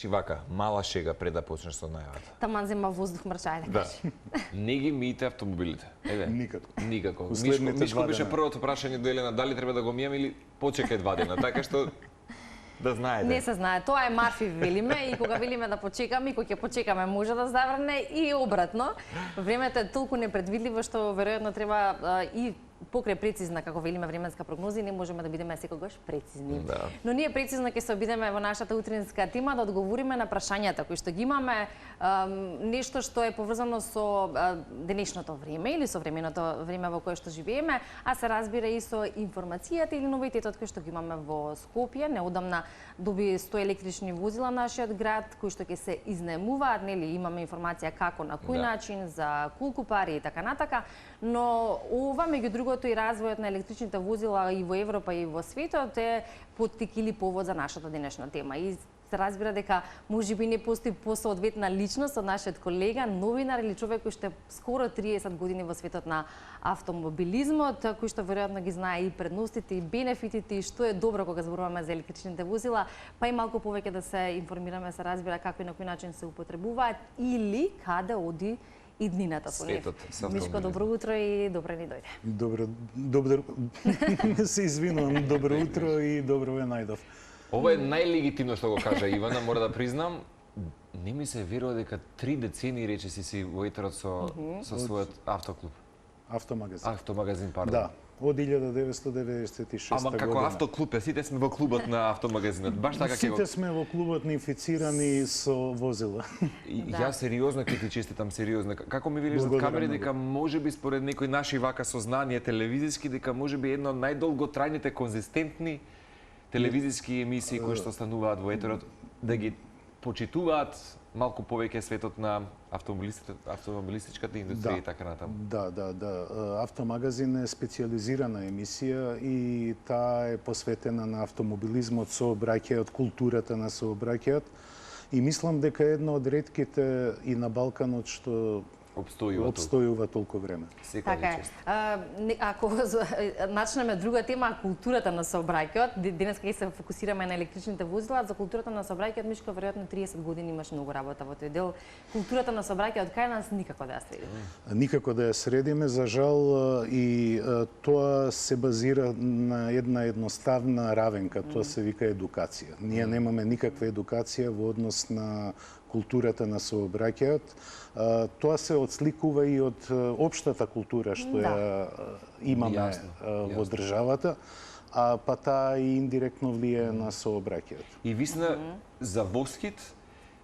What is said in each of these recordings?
Значи вака, мала шега пред да почнеш со најавата. Таман зема воздух мрчај да кажи. Не ги мијте автомобилите. Еве. Никако. Мишко беше првото прашање до Елена, дали треба да го мијам или почекај 2 дена, така што да знаете. Не се знае, тоа е Марфи велиме и кога велиме да почекаме и кога ќе почекаме може да заврне и обратно. Времето е толку непредвидливо што веројатно треба и покрај прецизна, како велиме, временска прогноза, не можеме да бидеме секогаш прецизни. Да. Но ние прецизно ќе се обидеме во нашата утринска тема да одговориме на прашањата кои што ги имаме, нешто што е поврзано со денешното време или со временото време во кое што живееме, а се разбира и со информацијата или новитетот кој што ги имаме во Скопје. Неодамна доби 100 електрични возила нашиот град кои што ќе се изнаемуваат, нели имаме информација како, на кој начин, за колку пари и така натака, но ова меѓу другото и развојот на електричните возила и во Европа и во светот е поттик или повод за нашата денешна тема. И се разбира дека можеби не постои посоодветна личност од нашиот колега, новинар или човек кој што е скоро 30 години во светот на автомобилизмот, кој што веројатно ги знае и предностите и бенефитите и што е добро кога зборуваме за електричните возила, па и малку повеќе да се информираме, се разбира како и на кој начин се употребуваат или каде оди иднината со нив. Мишко, добро утро и добре ни дојде. Добро. Се извинувам, добро утро и добро ве најдов. Ова е најлегитимно што го кажа Ивана, мора да признам. Не ми се верува дека 3 децении речиси си во етерот со својот автоклуб. Автомагазин. Автомагазин, пардон. Да, од 1996 година. Ама како автоклуб, сите сме во клубот на автомагазинот. Баш така ќе го... Сите сме во клубот на инфицирани со возила. Јас сериозно ќе ти честитам, сериозно. Како ми велиш за камери дека можеби според некои наши вака сознание телевизиски дека можеби едно од најдолготрајните конзистентни телевизиски емисии кои што стануваат во етерот да ги почитуваат малку повеќе светот на автомобилистичката индустрија и така натаму. Да. Автомагазин е специјализирана емисија и таа е посветена на автомобилизмот, сообраќајот, културата на сообраќајот. И мислам дека е една од ретките и на Балканот што обстојува толку време. Така е. Ако начнеме друга тема, културата на сообраќајот, денес ќе се фокусираме на електричните возила, за културата на сообраќајот, Мишко, веројатно 30 години имаш многу работа во тој дел. Културата на сообраќајот кај нас никако да ја средиме. Никако да ја средиме, за жал, и тоа се базира на една едноставна равенка, тоа се вика едукација. Ние немаме никаква едукација во однос на културата на сообраќајот. Тоа се отсликува и од општата култура што ја имаме во државата, па таа и индиректно влијае на сообраќајот. И висна за Восхит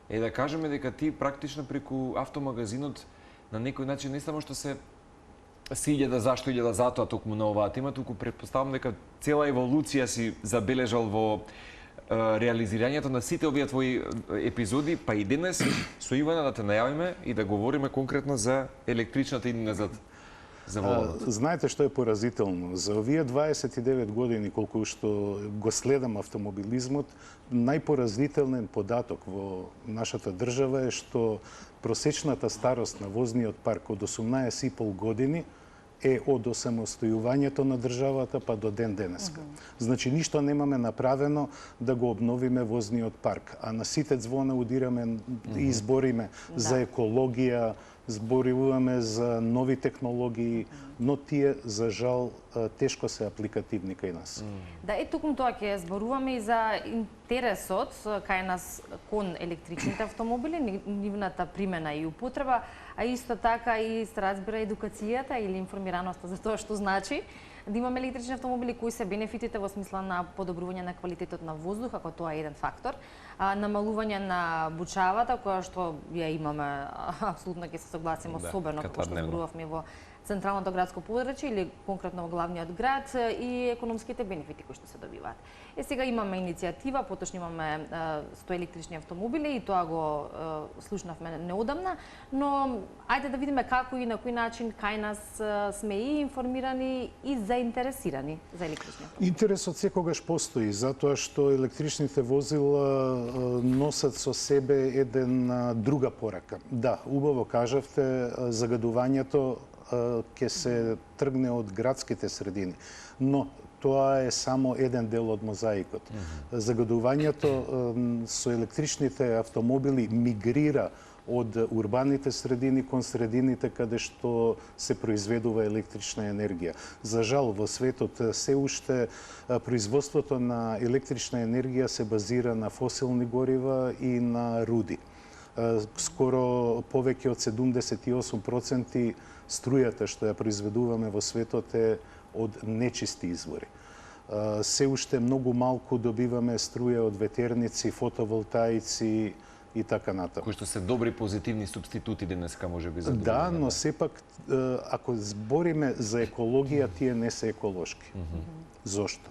е да кажеме дека ти практично преку автомагазинот на некој начин не само што се зашто илјада затоа токму на оваа тема, туку претпоставам дека цела еволуција си забележал во реализирањето на сите овие твои епизоди, па и денес со Ивана да те најавиме и да говориме конкретно за електричната иднина за волот. Знаете што е поразително? За овие 29 години колку што го следам автомобилизмот, најпоразителен податок во нашата држава е што просечната старост на возниот парк од 18,5 години е од осамостојувањето на државата па до ден денеска. Значи, ништо немаме направено да го обновиме возниот парк, а на сите звона удираме и збориме за екологија, зборуваме за нови технологии, но тие, за жал, тешко се апликативни кај нас. Да, токму тоа ќе зборуваме и за интересот кај нас кон електричните автомобили, нивната примена и употреба, а исто така и се разбира едукацијата или информираноста за тоа што значи да имаме електрични автомобили, кои се бенефитите во смисла на подобрување на квалитетот на воздух, ако тоа е еден фактор, намалување на бучавата, која што ја имаме, апсолутно ќе се согласим, особено како што зборувавме во централното градско подрачје или конкретно во главниот град и економските бенефити кои што се добиваат. Сега имаме иницијатива, поточно имаме 100 електрични автомобили и тоа го слушнавме неодамна, но ајде да видиме како и на кој начин кај нас сме и информирани и заинтересирани за електрични автомобили. Интересот секогаш постои, затоа што електричните возила носат со себе една друга порака. Да, убаво кажавте, загадувањето ќе се тргне од градските средини, но тоа е само еден дел од мозаикот. Загадувањето со електричните автомобили мигрира од урбаните средини кон средините каде што се произведува електрична енергија. За жал, во светот се уште производството на електрична енергија се базира на фосилни горива и на руди. Скоро повеќе од 78% струјата што ја произведуваме во светот е од нечисти извори. Се уште многу малку добиваме струја од ветерници, фотоволтаици и така натаму. Кои што се добри позитивни субститути денеска можеби за Да, но сепак ако збориме за екологија, тие не се еколошки. Зошто?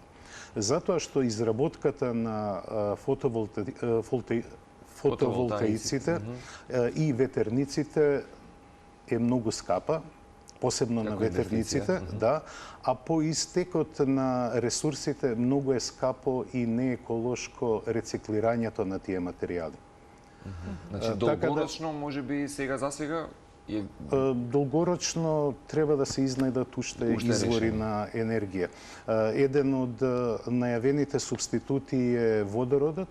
Затоа што изработката на фотоволтаиците и ветерниците е многу скапа, посебно на ветерниците, да, а по истекот на ресурсите многу е скапо и нееколошко рециклирањето на тие материјали. Значи, долгорочно, може би сега за сега? Долгорочно треба да се изнајдат уште извори на енергија. Еден од најавените субститути е водородот,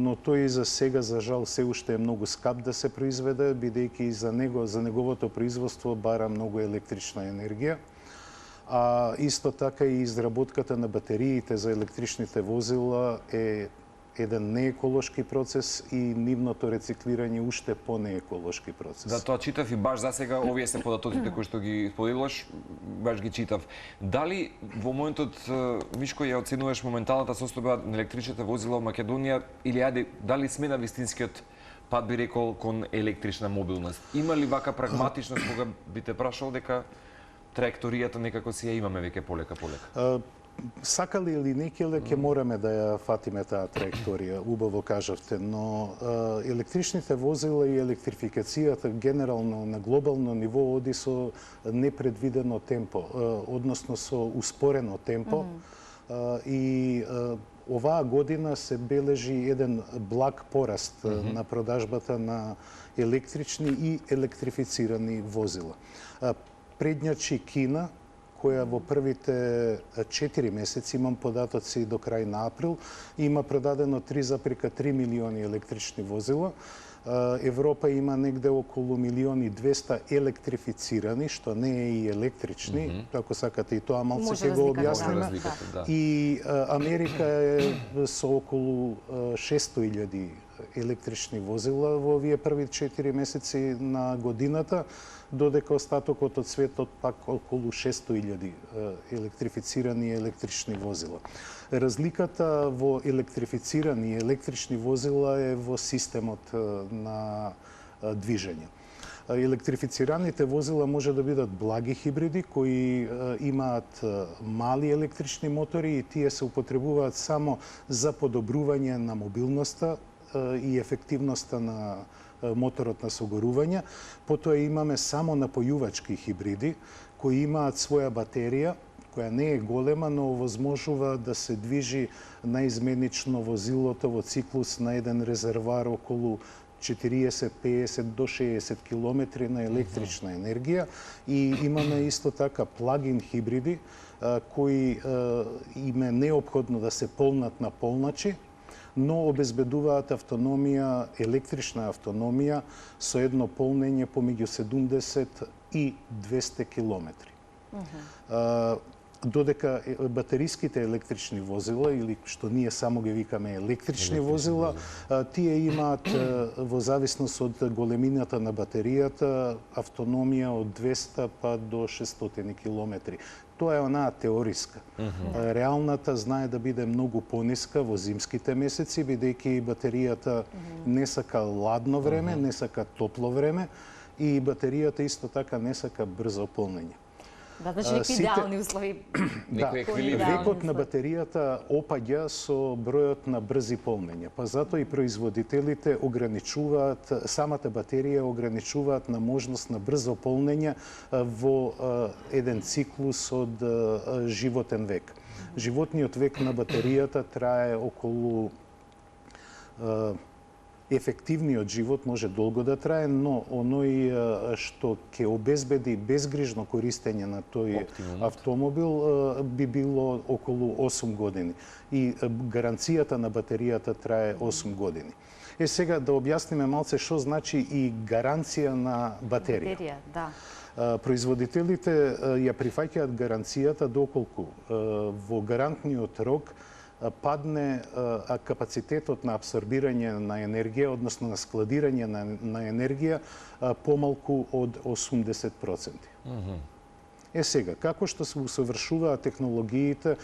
но тој за сега, за жал, се уште е многу скап да се произведе, бидејќи за неговото производство бара многу електрична енергија. А исто така и изработката на батериите за електричните возила е еден нееколошки процес и нивното рециклирање уште по-нееколошки процес. Да, тоа читав и баш за сега овие се податоците кои што ги споделуваш, баш ги читав. Дали во моментот, Мишко, ја оценуваш моменталната состојба на електричните возила во Македонија или дали сме на вистинскиот пат, би рекол, кон електрична мобилност? Има ли вака прагматичност кога би те прашал дека траекторијата некако си ја имаме веќе полека? Сакали или не, ќе мораме да ја фатиме таа траекторија, убаво кажавте, но електричните возила и електрификацијата генерално на глобално ниво оди со непредвидено темпо, односно со успорено темпо. И оваа година се бележи еден благ пораст на продажбата на електрични и електрифицирани возила. Предњачи Кина, која во првите 4 месеци, имам податоци до крај на април, има продадено 3,3 милиони електрични возила. Европа има негде околу 1.200.000 електрифицирани, што не е и електрични, ако сакате и тоа малце ќе го објасниме. И Америка е со околу 600.000 електрични возила во овие први 4 месеци на годината, додека остатокот од светот пак околу 600.000 електрифицирани и електрични возила. Разликата во електрифицирани и електрични возила е во системот на движење. Електрифицираните возила може да бидат благи хибриди кои имаат мали електрични мотори и тие се употребуваат само за подобрување на мобилноста и ефективноста на моторот на согорување. Потоа имаме само напојувачки хибриди кои имаат своја батерија, која не е голема, но овозможува да се движи наизменично возилото во циклус на еден резервар околу 40, 50 до 60 километри на електрична енергија. И имаме исто така плагин хибриди кои им е неопходно да се полнат на полначи, но обезбедуваат автономија, електрична автономија со едно полнење помеѓу 70 и 200 километри. Додека батериските електрични возила, или што ние само ги викаме електрични возила, тие имаат во зависност од големината на батеријата автономија од 200 па до 600 километри. Тоа е онаа теориска. Реалната знае да биде многу пониска во зимските месеци, бидејќи батеријата не сака ладно време, не сака топло време и батеријата исто така не сака брзо полнење. Да, значи некои идеални услови. Да, векот на батеријата опаѓа со бројот на брзи полнења. Па затоа и производителите ограничуваат, самата батерија ограничуваат на можност на брзо полнење во еден циклус од животен век. Животниот век на батеријата трае околу ефективниот живот може долго да трае, но оној што ќе обезбеди безгрижно користење на тој автомобил би било околу 8 години. И гаранцијата на батеријата трае 8 години. Сега да објасниме малце што значи и гаранција на батерија. Батерија, да. Производителите ја прифаќаат гаранцијата доколку во гарантниот рок падне капацитетот на абсорбирање на енергија, односно на складирање на енергија помалку од 80%. Сега, како што се усовршуваат технологиите,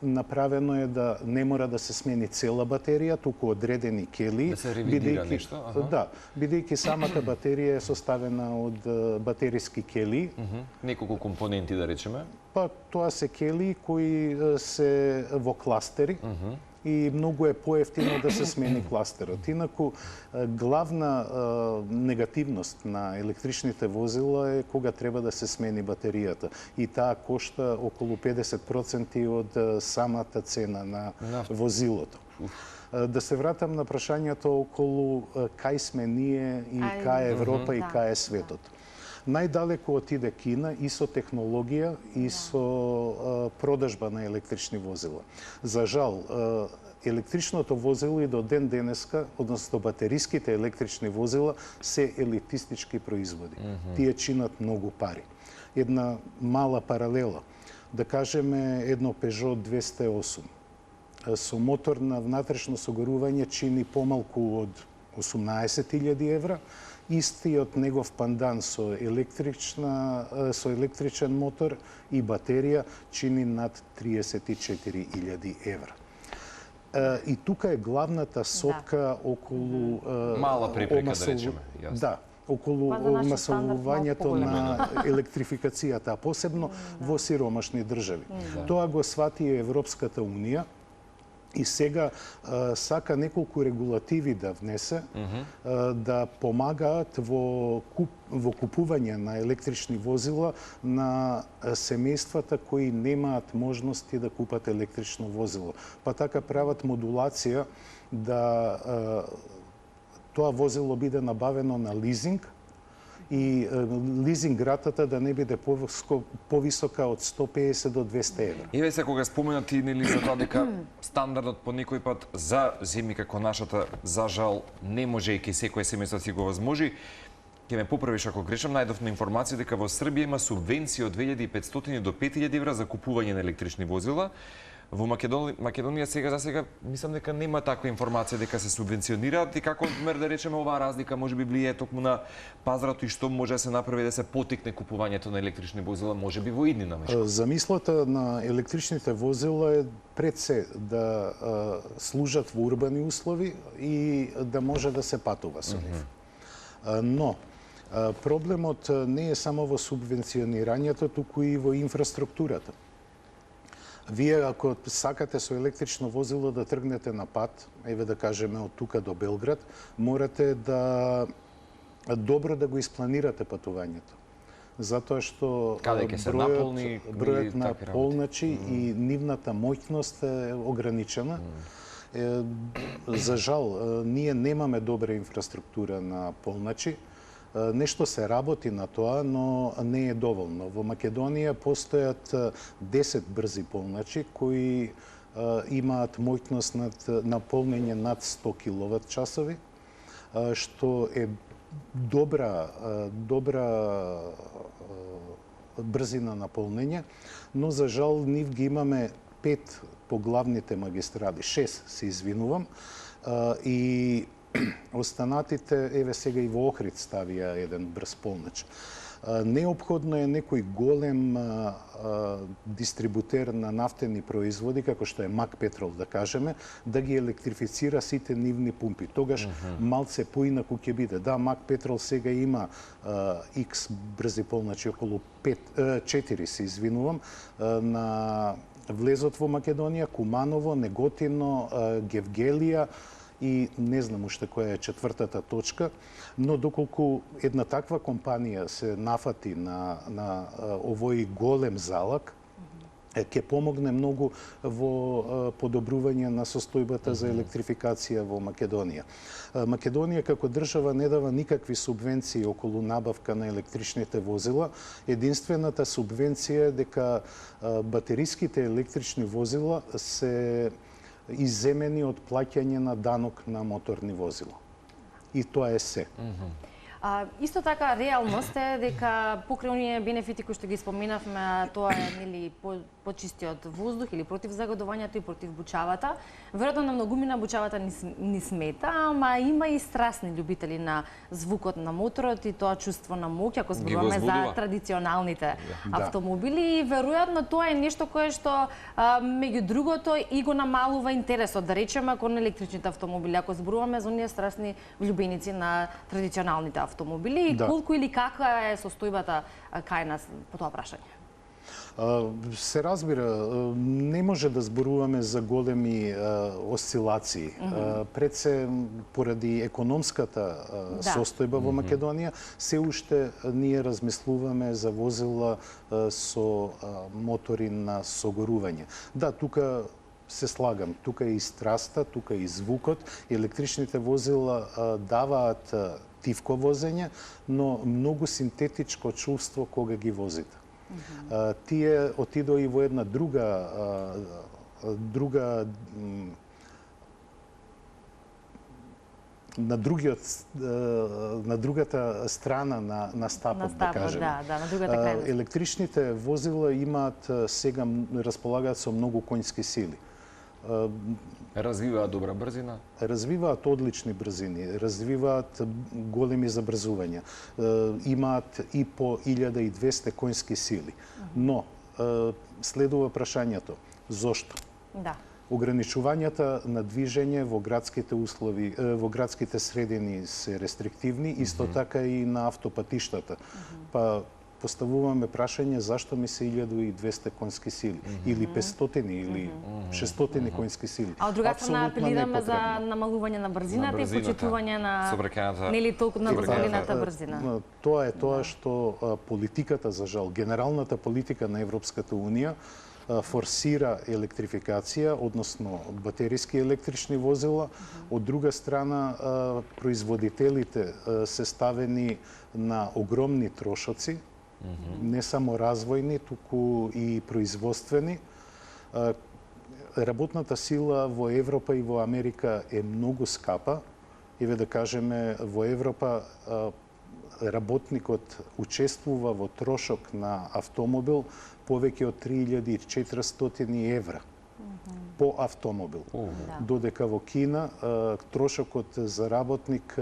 направено е да не мора да се смени цела батерија, туку одредени келии. Да се ревидира нешто? Да, бидејќи самата батерија е составена од батериски келии. Неколку компоненти, да речеме. Па тоа се келии кои се во кластери. И многу е поевтино да се смени кластерот. Инаку, главна негативност на електричните возила е кога треба да се смени батеријата. И таа кошта околу 50% од самата цена на возилото. Да се вратам на прашањето околу кај сме ние и кај Европа и кај е светот. Најдалеку отиде Кина и со технологија и со продажба на електрични возила. За жал, електричното возило и до ден денеска, односно батериските електрични возила, се елитистички производи. Тие чинат многу пари. Една мала паралела. Да кажеме едно Peugeot 208 со мотор на внатрешно согорување чини помалку од 18.000 евра. Истиот негов пандан со електричен мотор и батерија чини над 34.000 евра. И тука е главната сопка околу мала препрека, да речеме. Да, околу омасовувањето на електрификацијата, а посебно во сиромашни држави. Тоа го свати Европската унија и сега сака неколку регулативи да внесе, да помагаат во купување на електрични возила на семејствата кои немаат можности да купат електрично возило. Па така прават модулација да тоа возило биде набавено на лизинг и лизинг ратата да не биде повисока од 150 до 200 евра. Еве се кога споменати нели за тоа дека стандардот по некој пат за земји како нашата за жал не може и ке секој семејство си го возможи, ќе ме поправиш ако грешам, најдовна информација дека во Србија има субвенции од 2500 до 5000 евра за купување на електрични возила. Во Македонија сега мислам дека нема таква информација дека се субвенционираат и како мер да речеме оваа разлика можеби влијае токму на пазарот и што може да се направи да се потикне купувањето на електрични возила можеби во иднина Мешко. Замислата на електричните возила е пред се да служат во урбани услови и да може да се патува со нив. Но проблемот не е само во субвенционирањето, туку и во инфраструктурата. Вие, ако сакате со електрично возило да тргнете на пат, еве да кажеме од тука до Белград, морате да добро да го испланирате патувањето. Затоа што бројот на полначи и нивната моќност е ограничена. За жал, ние немаме добра инфраструктура на полначи. Нешто се работи на тоа, но не е доволно. Во Македонија постојат 10 брзи полначи кои имаат моќност на полнење над 100 киловат часови, што е добра брзина на полнење, но за жал нив ги имаме 5 по главните магистрали, 6 се извинувам, и останатите, еве сега и во Охрид ставија еден брз полнач. Неопходно е некој голем дистрибутер на нафтени производи, како што е Мак Петрол, да кажеме, да ги електрифицира сите нивни пумпи. Тогаш малце поинаку ќе биде. Да, Мак Петрол сега има X брзи полначи, околу 4 се извинувам, на влезот во Македонија, Куманово, Неготино, Гевгелија, и не знам уште која е четвртата точка, но доколку една таква компанија се нафати на овој голем залак, ќе помогне многу во подобрување на состојбата за електрификација во Македонија. Македонија како држава не дава никакви субвенции околу набавка на електричните возила. Единствената субвенција е дека батериските електрични возила се изземени од плаќање на данок на моторни возила. И тоа е се. Исто така реалност е дека покрај оние бенефити кои што ги споменавме, тоа е нели почистиот воздух или против загадувањето и против бучавата. Веројатно на многумина бучавата ни смета, ама има и страстни љубители на звукот на моторот и тоа чувство на моќ, ако зборуваме за традиционалните автомобили. И веројатно тоа е нешто кое што меѓу другото и го намалува интересот, да речеме, кон електричните автомобили, ако зборуваме за оние страстни влюбеници на традиционалните автомобили. И колку или каква е состојбата кај нас по тоа прашање? Се разбира, не може да зборуваме за големи осцилации. Пред се, поради економската состојба во Македонија, се уште ние размислуваме за возила со мотори на согорување. Да, тука се слагам, тука е и страста, тука е и звукот. Електричните возила даваат тивко возење, но многу синтетичко чувство кога ги возите. Тие отидоа и во една на другата страна на стапот, да кажеме. На другата крајност. Електричните возила имаат сега располагаат со многу конјски сили. Развиваат добра брзина? Развиваат одлични брзини, развиваат големи забрзувања. Имаат и по 1200 конјски сили. Но следува прашањето, зошто? Да. Ограничувањата на движење во градските услови, во градските средини се рестриктивни, исто така и на автопатиштата. Па поставуваме прашање зашто ми се 1200 конски сили или 500 или 600 конски сили. А од друга страна апелираме за намалување на брзината и почитување на нели толку на дозволената брзина. Тоа е тоа што политиката, за жал, генералната политика на Европската унија форсира електрификација, односно батериски електрични возила. Од друга страна, производителите се ставени на огромни трошоци, не само развојни, туку и производствени. Работната сила во Европа и во Америка е многу скапа. Еве да кажеме, во Европа работникот учествува во трошок на автомобил повеќе од 3400 евра по автомобил. Додека во Кина трошокот за работник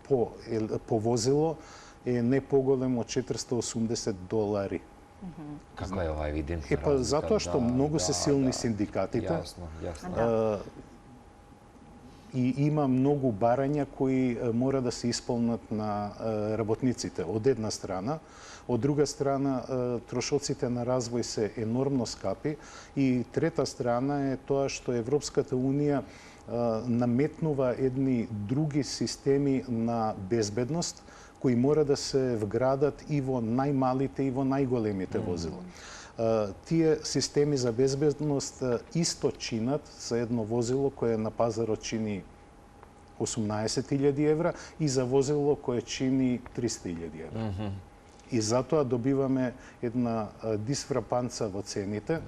по возило е не поголем од $480. Каква е ова евидентна разлика? Па затоа што многу се силни синдикатите. Јасно. И има многу барања кои мора да се исполнат на работниците од една страна. Од друга страна, трошоците на развој се енормно скапи. И трета страна е тоа што Европската унија наметнува едни други системи на безбедност кои мора да се вградат и во најмалите и во најголемите возила. Тие системи за безбедност исто чинат за едно возило кое на пазарот чини 18.000 евра и за возило кое чини 300.000 евра. И затоа добиваме една дисфрапанца во цените.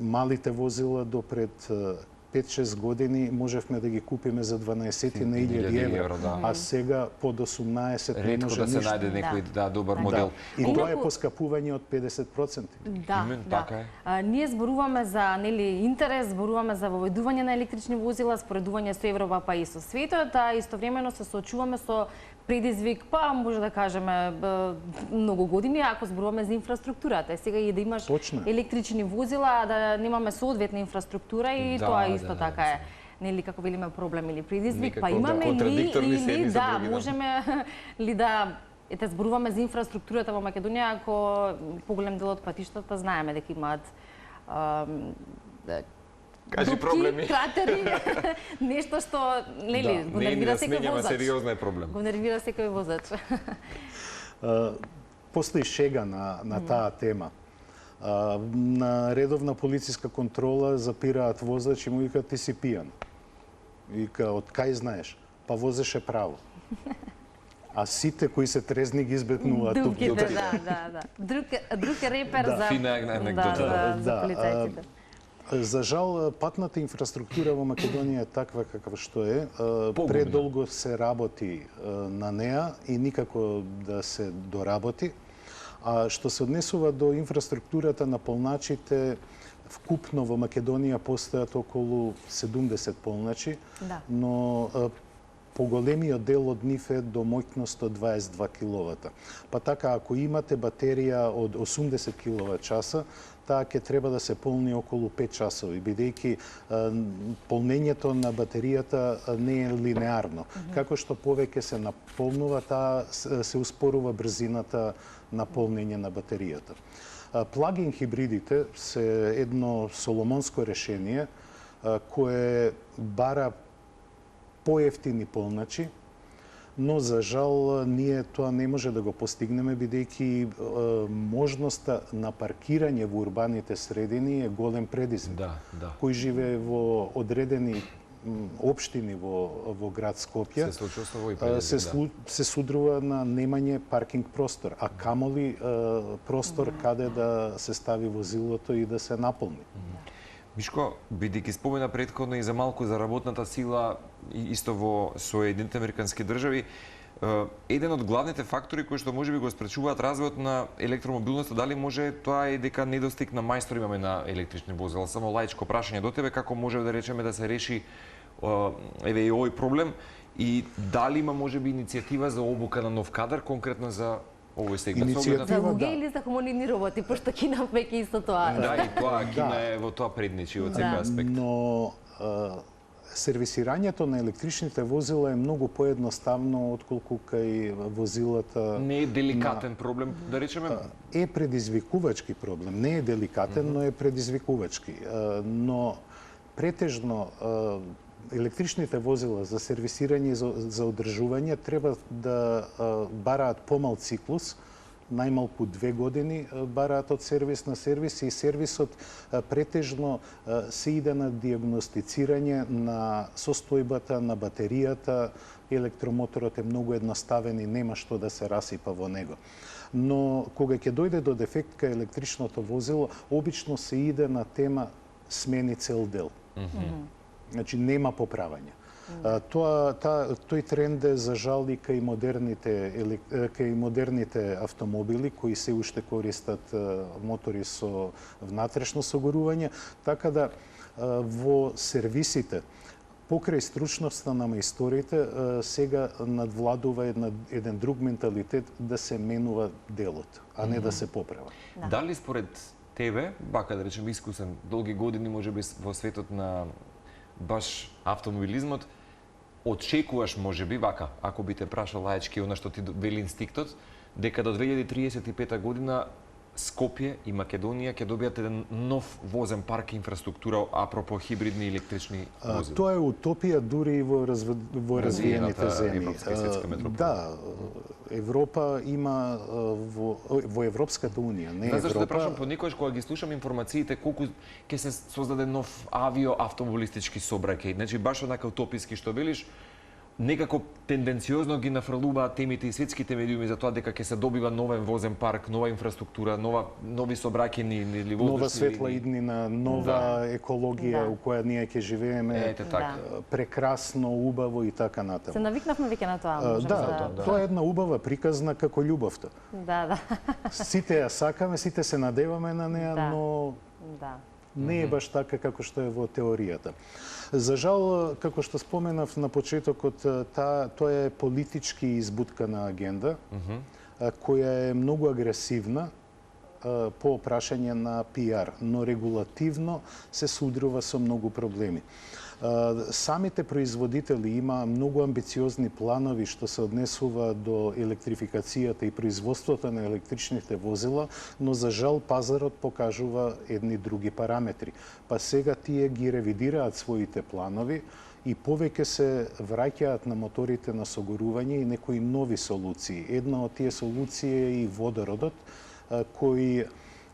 Малите возила до пред 5-6 години можевме да ги купиме за 12.000 евра, а сега под 18 не може да се најде некој добар модел. И тоа е поскапување од 50%. Да. Ние зборуваме за интерес, зборуваме за воведување на електрични возила, споредување со Европа па и со светот, а истовремено се соочуваме со предизвик, па може да кажеме многу години, ако зборуваме за инфраструктурата. Сега и да имаш електрични возила, да немаме соодветна инфраструктура и тоа исто така е, нели како велиме проблем или предизвик, па имаме или да можеме ли да зборуваме за инфраструктурата во Македонија, ако поголем дел од патиштата знаеме дека имаат проблеми, кратери, нешто што нели го нервира секој возач. Сериозно е проблем. Го нервира секој возач. Постои шега на таа тема. На редовна полициска контрола запираат возач и му викаат ти си пијан. Вика, од кај знаеш? Па возеше право. А сите кои се трезни ги избетнуваат тук. Да. Друг репер за фина анекдота. за полицајците. За жал, патната инфраструктура во Македонија е таква каква што е. Предолго се работи на неа и никако да се доработи. А што се однесува до инфраструктурата на полначите, вкупно во Македонија постојат околу 70 полначи, но поголемиот дел од нив е до моќност од 22 киловата. Па така, ако имате батерија од 80 киловат-часа, таа ќе треба да се полни околу 5 часови, бидејќи полнењето на батеријата не е линеарно. Како што повеќе се наполнува, таа се успорува брзината на полнење на батеријата. Плагин хибридите се едно соломонско решение кое бара поевтини полначи, но за жал ние тоа не може да го постигнеме бидејќи можноста на паркирање во урбаните средини е голем предизвик. Кој живее во одредени општини во град Скопје се судрува на немање паркинг простор, а камоли простор каде да се стави возилото и да се наполни. Мишко, бидејќи спомена претходно и за малку за работната сила исто во Соединетите Американски држави, еден од главните фактори кои што можеби го спречуваат развојот на електромобилноста, дали може тоа е дека недостиг на мајстори имаме на електрични возила? Само лаичко прашање до тебе, како може да речеме да се реши еве и овој проблем и дали има можеби иницијатива за обука на нов кадар конкретно за овој сегмент? За луѓе или за хуманоидни роботи, пошто Кина веќе исто тоа. Да, и тоа Кина е во тоа предничи од секој аспект. Но сервисирањето на електричните возила е многу поедноставно отколку кај возилата. Не е деликатен проблем, да речеме? Е предизвикувачки проблем. Не е деликатен, но е предизвикувачки. Но претежно електричните возила за сервисирање и за одржување треба да бараат помал циклус, најмалку 2 години бараат од сервис на сервис и сервисот претежно се иде на диагностицирање на состојбата на батеријата. Електромоторот е многу едноставен и нема што да се расипа во него. Но кога ќе дојде до дефект кај електричното возило, обично се иде на тема смени цел дел. Значи нема поправање. Тој тренд е за жал и кај модерните автомобили кои се уште користат мотори со внатрешно согорување, така да во сервисите покрај стручноста на мајсторите сега надвладува еден друг менталитет да се менува делот, а не да се поправа. Дали според тебе, бака да речем искусен, долги години можеби во светот на баш автомобилизмот, очекуваш можеби, вака, ако би те прашал лаечки она што ти вели инстинктот, дека до 2035 година Скопје и Македонија ќе добијат еден нов возен парк и инфраструктура апропо хибридни електрични возила. Тоа е утопија дури и во развиените земји. Да, Европа има во Европската унија, не Европа. Зашто те прашам понекогаш кога ги слушам информациите колку ќе се создаде нов авио-автомобилистички сообраќај. Значи баш онака утописки што велиш, некако тенденциозно ги нафрлуваат темите и светските медиуми за тоа дека ќе се добива новен возен парк, нова инфраструктура, нови сообраќајни или воздушни, нова светла иднина, нова екологија у која ние ќе живееме, прекрасно, убаво и така натаму. Се навикнавме веќе на тоа. Тоа е една убава приказна како љубовта. Да. Сите ја сакаме, сите се надеваме на неа, но не е баш така како што е во теоријата. За жал, како што споменав на почетокот, тоа е политички избуткана агенда, која е многу агресивна по прашање на пиар, но регулативно се судрува со многу проблеми. Самите производители има многу амбициозни планови што се однесува до електрификацијата и производството на електричните возила, но за жал пазарот покажува едни други параметри. Па сега тие ги ревидираат своите планови и повеќе се враќаат на моторите на согорување и некои нови солуции. Една од тие солуции е и водородот, кој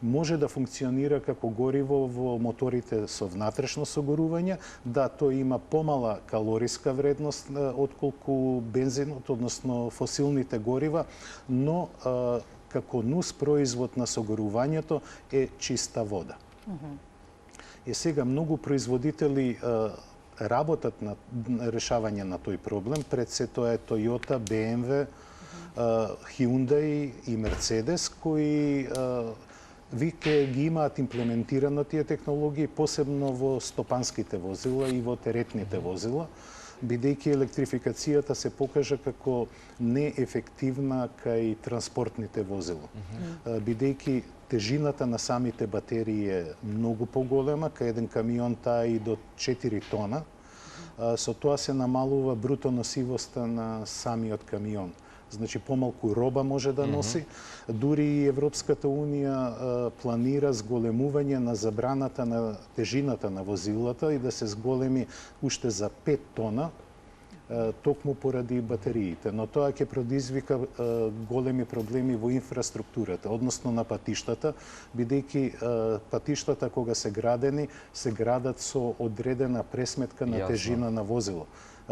може да функционира како гориво во моторите со внатрешно согорување, да тој има помала калориска вредност отколку бензинот, односно фосилните горива, но како нус производ на согорувањето е чиста вода. Сега многу производители работат на решавање на тој проблем. Пред се тоа е Toyota, BMW, Hyundai и Mercedes, кои веќе ги имаат имплементирано тие технологии, посебно во стопанските возила и во теретните возила, бидејќи електрификацијата се покажа како неефективна кај транспортните возила. Бидејќи тежината на самите батерии е многу поголема, кај еден камион таа и до 4 тона. Со тоа се намалува бруто носивоста на самиот камион. Значи, помалку роба може да носи. Дури и Европската Унија планира зголемување на забраната на тежината на возилата и да се зголеми уште за 5 тона, токму поради батериите. Но тоа ќе предизвика големи проблеми во инфраструктурата, односно на патиштата, бидејќи патиштата кога се градат со одредена пресметка на тежина на возило.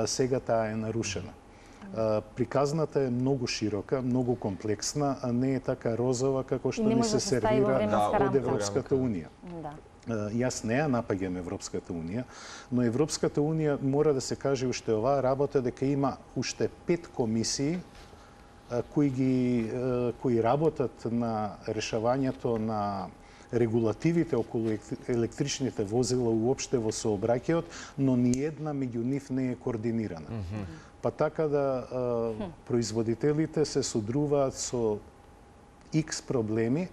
Сега таа е нарушена. Приказната е многу широка, многу комплексна, а не е така розова како што ни се сервира од Европската Унија. Јас не ја напаѓам Европската Унија, но Европската Унија мора да се каже уште оваа работа дека има уште 5 комисии кои работат на решавањето на регулативите околу електричните возила уопште во сообраќајот, но ниедна меѓу нив не е координирана. Па така да производителите се содруваат со X проблеми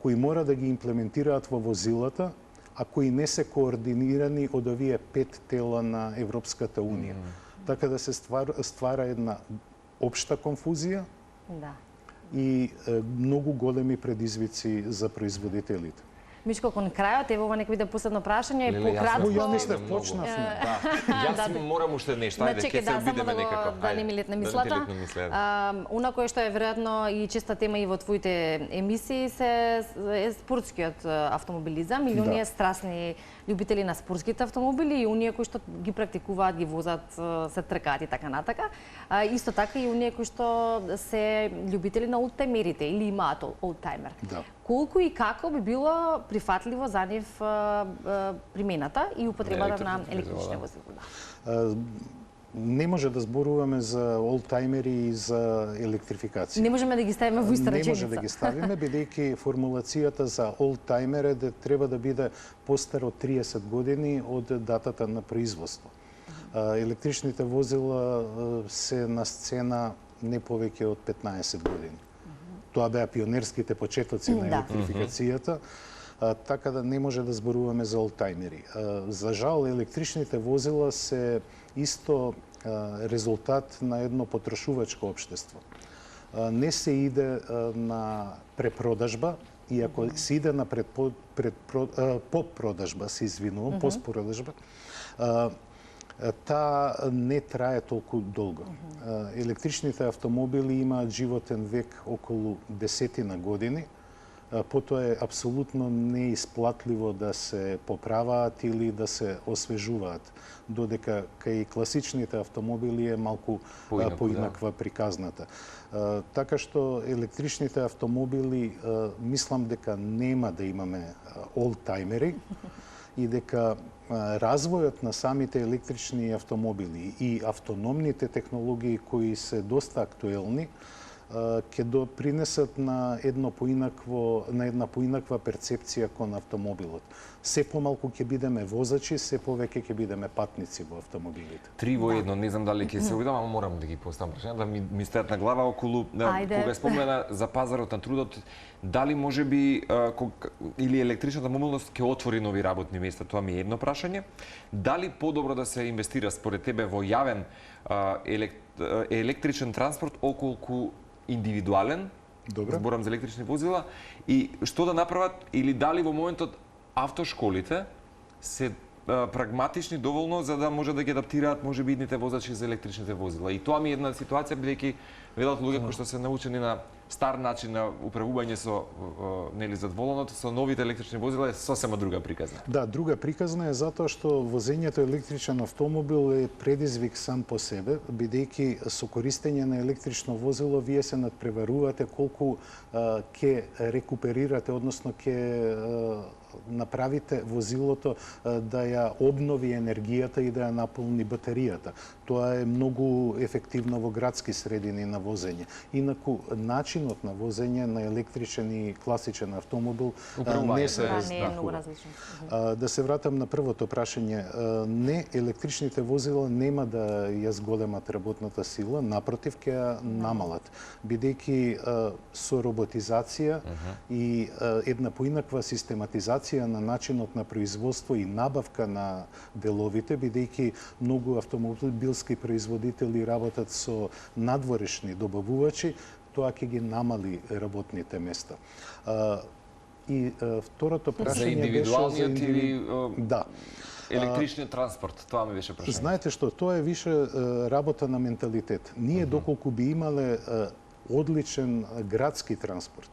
кои мора да ги имплементираат во возилата, а кои не се координирани од овие 5 тела на Европската Унија. Така да се ствара една општа конфузија и многу големи предизвици за производителите. Мишко, кон крајот, ево ова нека биде последно прашање и пократко. Ја мислев почнавме. Јас морам уште нешто, ајде ќе се обидеме некако. Да не ми летне мислата. Она кое што е веројатно и честа тема и во твоите емисии е спортскиот автомобилизам или оние страстни љубители на спортските автомобили и оние кои што ги практикуваат, ги возат, се тркаат и така натака. Исто така и оние кои што се љубители на олдтаймерите или имаат олдтаймер. Колку и како би било прифатливо за нив примената и употребата на електрични возила? Не може да зборуваме за олдтаймери и за електрификација. Не можеме да ги ставиме во иста реченица. Не може да ги ставиме, бидејќи формулацијата за олдтаймер е да треба да биде постар од 30 години од датата на производство. Електричните возила се на сцена не повеќе од 15 години. Тоа беа пионерските почетоци на електрификацијата, така да не може да зборуваме за олдтаймери. За жал, електричните возила се исто резултат на едно потрошувачко општество. Не се иде на препродажба, иако се иде на поппродажба, се извинувам, постпродажба, таа не трае толку долго. Електричните автомобили имаат животен век околу 10 години, потоа е апсолутно неисплатливо да се поправаат или да се освежуваат, додека кај класичните автомобили е малку поинаква приказната. Така што електричните автомобили мислам дека нема да имаме олдтаймери и дека развојот на самите електрични автомобили и автономните технологии кои се доста актуелни ќе допринесат на една поинаква перцепција кон автомобилот. Се помалку ќе бидеме возачи, се повеќе ќе бидеме патници во автомобилите. 3 во 1, не знам дали ќе се обидам, ама морам да ги поставам прашања, да ми стојат на глава околу кога спомена за пазарот на трудот, дали можеби или електричната мобилност ќе отвори нови работни места, тоа ми е едно прашање. Дали подобро да се инвестира според тебе во јавен електричен транспорт околку индивидуален, зборам за електрични возила, и што да направат, или дали во моментот автошколите се прагматични доволно за да може да ги адаптираат можеби идните возачи за електричните возила. И тоа ми е една ситуација, бидејќи велат луѓе кои што се научени на стар начин на управување со нели зад воланот, со новите електрични возила е сосема друга приказна. Да, друга приказна е затоа што возењето електричен автомобил е предизвик сам по себе, бидејќи со користење на електрично возило вие се надпреварувате колку ќе рекуперирате, односно ќе направите возилото да ја обнови енергијата и да ја наполни батеријата. Тоа е многу ефективно во градски средини на возење. Инаку, начинот на возење на електричен и класичен автомобил не се разнакува. Да се вратам на првото прашање. Не, електричните возила нема да ја зголемат работната сила, напротив, ќе ја намалат. Бидејќи со роботизација и една поинаква систематизација на начинот на производство и набавка на деловите, бидејќи многу автомобилски производители работат со надворешни добавувачи, тоа ќе ги намали работните места. И второто прашање за индивидуалниот или да. Електричниот транспорт, тоа ми беше прашање. Знаете што, тоа е више работа на менталитет. Ние доколку би имале одличен градски транспорт,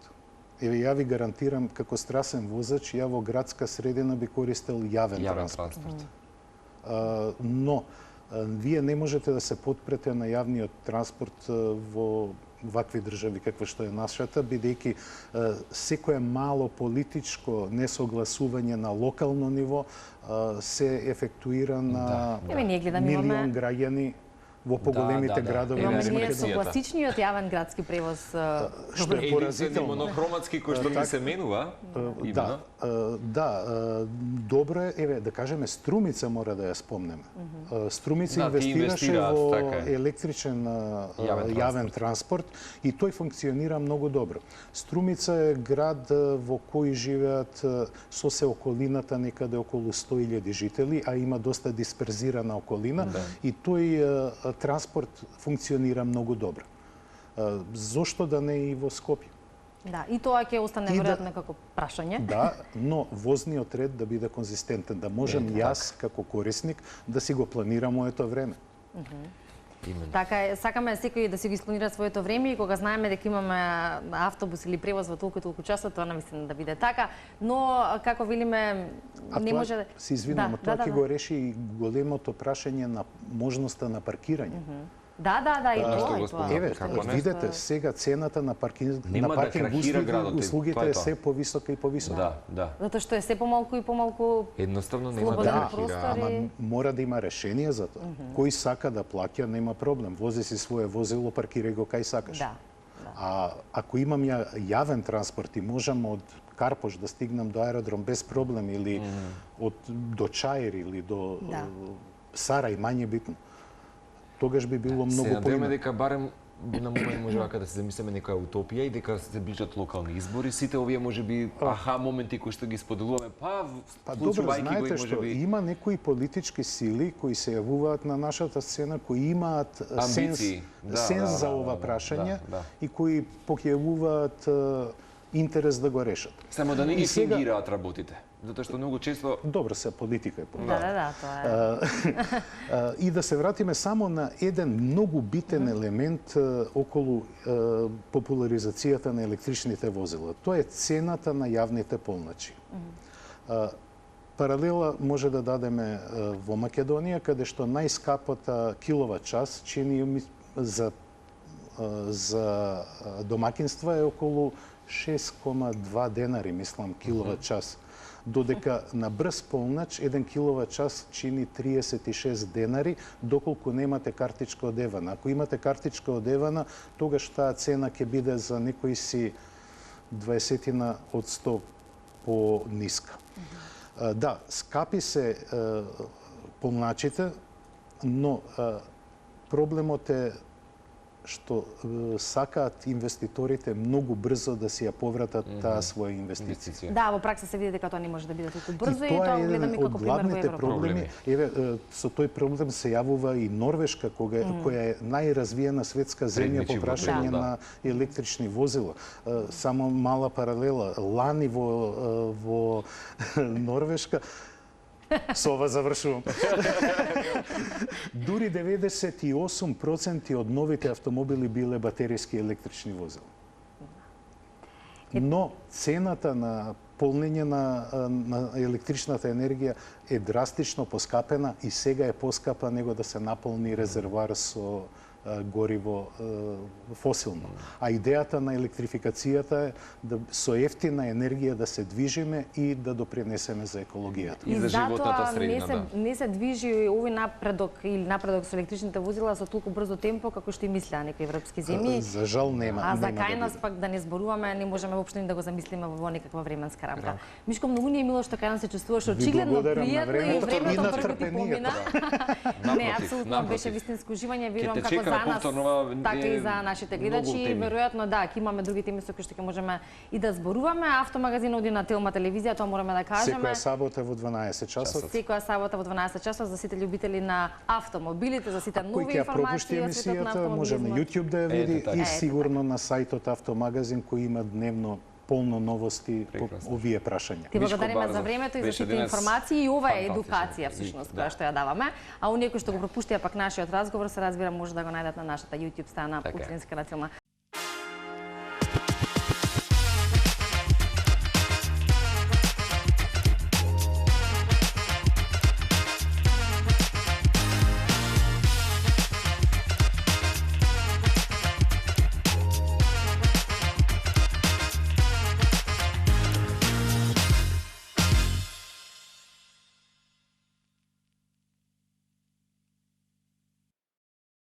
еве ја ви гарантирам како страсен возач, ја во градска средина би користел јавен транспорт. Но вие не можете да се потпрете на јавниот транспорт во вакви држави каква што е нашата, бидејќи секое мало политичко несогласување на локално ниво се ефектуира на милион граѓани во поголемите градови на Македонија. Македонија. Со класичниот јавен градски превоз Што е поразително. Монохроматски кој што ми се менува. Да, добро е, еве да кажеме Струмица мора да ја спомнеме. Струмица инвестираше во електричен јавен транспорт и тој функционира многу добро. Струмица е град во кој живеат со се околината некаде околу 100.000 жители, а има доста дисперзирана околина и тој транспорт функционира многу добро. Зошто да не и во Скопје? Да, и тоа ќе остане веројатно како прашање. Да, но возниот ред да биде конзистентен, да можам јас како корисник да си го планирам моето време. Така е, сакаме секој да си го испланира своето време и кога знаеме дека имаме автобус или превоз во толку и толку часот, тоа навистина да биде така, но како велиме не може. Се извинувам, тоа ќе го реши и големото прашање на можноста на паркирање. Да, и тоа. Еве, видете, сега цената на паркинг услугите е се повисока и повисока. Да. Затоа што е се помалку и помалку. Едноставно нема да крахира. Ама мора да има решение за тоа. Кој сака да плаќа, нема проблем. Вози си свое возило, паркирај го кај сакаш. А ако имам јавен транспорт и можам од Карпош да стигнам до аеродром без проблем или до Чаир или до Сарај, мање битно. Тогаш би било многу поинаку. Се надеваме дека барем на момент може вака да се замислиме некоја утопија и дека се ближат локални избори, сите овие можеби моменти кои што ги споделуваме, добро, знаете што има некои политички сили кои се јавуваат на нашата сцена, кои имаат сенс за ова прашање и кои покјавуваат интерес да го решат. Само да не ги фингираат работите. Затоа што многу често добро се политика е политика. Да, тоа е. И да се вратиме само на еден многу битен елемент околу популаризацијата на електричните возила. Тоа е цената на јавните полночи. Паралела може да дадеме во Македонија, каде што најскапата киловат час чини за домакинства е околу 6,2 денари, мислам, киловат час. Додека на брз полнач 1 киловат час чини 36 денари, доколку немате картичка одевана. Ако имате картичка одевана, тогаш таа цена ќе биде за некои си 20% по-ниска. Да, скапи се полначите, но проблемот е што сакаат инвеститорите многу брзо да си ја повратат таа своја инвестиција. Да, во пракса се види дека тоа не може да биде толку брзо и тоа гледаме како пример во Европа. Проблеми. Еве, со тој проблем се јавува и Норвешка, која е најразвиена светска земја по прашање на електрични возила. Само мала паралела, лани во Норвешка со ова завршувам. Дури 98% од новите автомобили биле батеријски електрични возила. Но цената на полнење на електричната енергија е драстично поскапена и сега е поскапа него да се наполни резервоар со гориво фосилно. А идејата на електрификацијата е да со ефтина енергија да се движиме и да допринесеме за екологијата. И за животната средина, не се движи овој напредок со електричните возила со толку брзо темпо како што и мислеа некои европски земји. За жал нема. А за кај нас пак да не зборуваме, не можеме воопшто ни да го замислиме во некаква временска рамка. Мишко, многу ни е мило што кај нас се чувствуваш очигледно пријатно и времето брзо ти помина. Не, апсолутно беше вистинско уживање, верувам како за нас, така и за нашите гледачи. Веројатно да, ќе имаме други теми со кои што ќе можеме и да зборуваме. Автомагазин оди на Телма телевизија, тоа мораме да кажеме. Секоја сабота во 12 часот. Секоја сабота во 12 часот за сите љубители на автомобилите, за сите нови информации од светот на автомобилизмот. Можеме YouTube да ја види и сигурно на сајтот Автомагазин кој има дневно полно новости по овие прашања. Ти благодариме за времето и за сите информации и ова е едукација всушност која што ја даваме. А оние кои што го пропуштија пак нашиот разговор, се разбира може да го најдат на нашата YouTube страна Утринска национална.